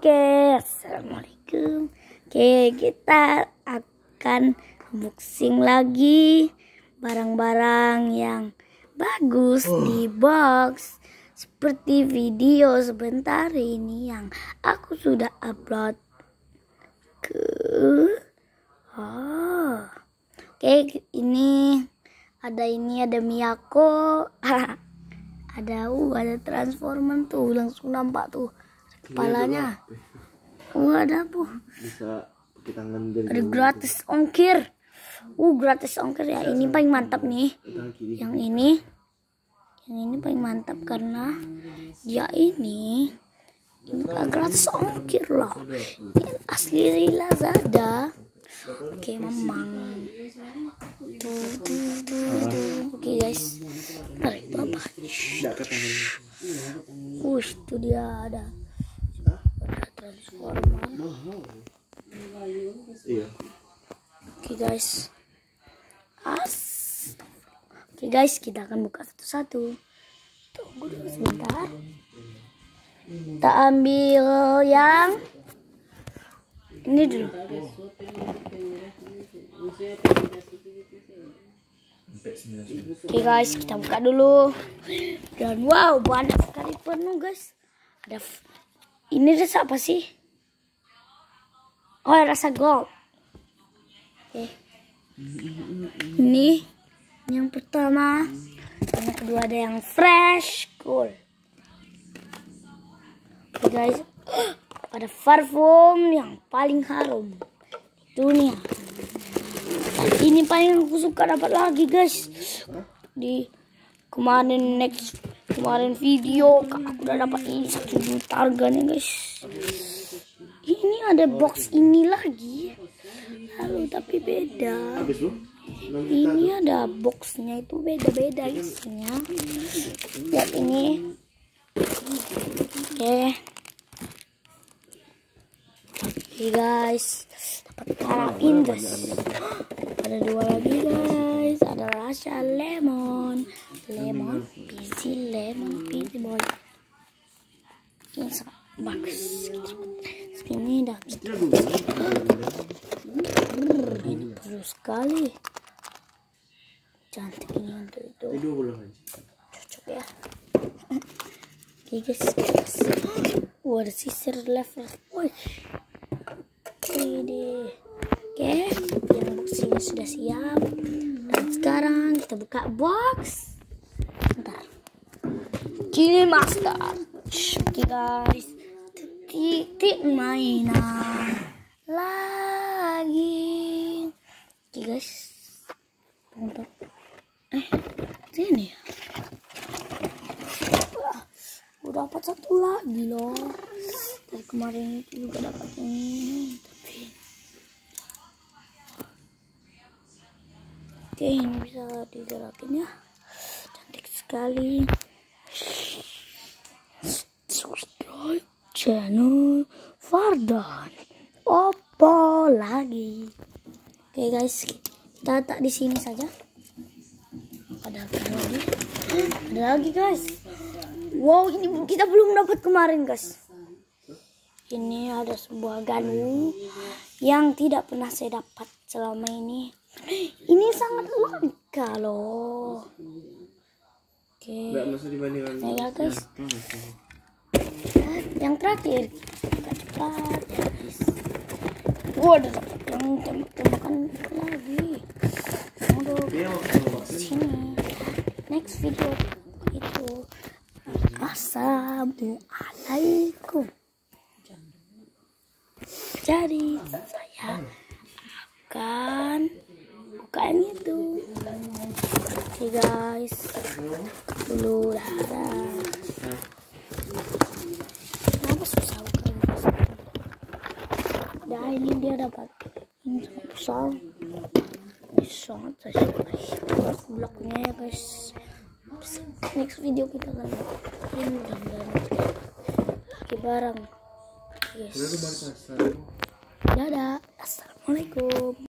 Oke, assalamualaikum. Oke, kita akan unboxing lagi barang-barang yang bagus di box, seperti video sebentar ini yang aku sudah upload ke oke, ini ada Miyako. ada Transformer tuh, langsung nampak tuh kepalanya. Ada apa? Bisa pakai tangan dan ada gratis ongkir. Gratis ongkir ya. Ini paling mantap nih. Yang ini paling mantap karena dia ini gratis ongkir loh. Ini asli dari Lazada. Oke, memang. Oke guys. Tarik bapak. Itu dia ada Transformer. Iya. Oke guys, kita akan buka satu-satu. Tunggu dulu sebentar. Kita ambil yang ini dulu. Oke guys, kita buka dulu. Dan wow, banyak sekali penuh guys. Ini rasa apa sih? Oh, rasa gold. Oke. Ini yang pertama. Yang kedua ada yang fresh gold. Oke guys, ada parfum yang paling harum. Itu nih. Ini paling aku suka dapat lagi guys. Di kemarin video aku udah dapat ini 1 juta harganya guys. Ini ada box ini lagi. Lalu tapi beda. Ini ada boxnya itu beda-beda isinya. Lihat ini. Oke guys, dapat karabin guys. Ada 2 lagi guys. Ada rasa lemon fizzy boy. Ini sangat bagus. Ini dah ini perlu sekali. Cantik ini untuk itu. Cocok ya. Oke guys. Ada sisir level. Ini. Oke, yang boxnya sudah siap. Dan sekarang kita buka box. Bentar. Gini master. Oke guys. Titik mainan lagi. Oke guys. Bentar. Sini ya. Udah dapat 1 lagi loh. Dari kemarin itu juga dapat ini. Oke, ini bisa digerakin ya. Cantik sekali. Subscribe channel Fardan. Oppo lagi. Oke guys, kita letak di sini saja. Ada lagi guys. Wow, ini kita belum dapat kemarin guys. Ini ada sebuah ganu yang tidak pernah saya dapat selama ini. Ini sangat langka loh. Oke. Ya guys. Yang terakhir kita cepat guys. Ada dapat yang tembak-tembakan lagi. Sini. Next video itu. Assalamualaikum. Jadi saya akan bukaan itu. Oke guys, dulu kenapa susah bukan? Nah, ini dia dapat ini besar. Sangat saya bloknya ya guys. Next video kita akan ini barang. Yes. Dadah, assalamualaikum.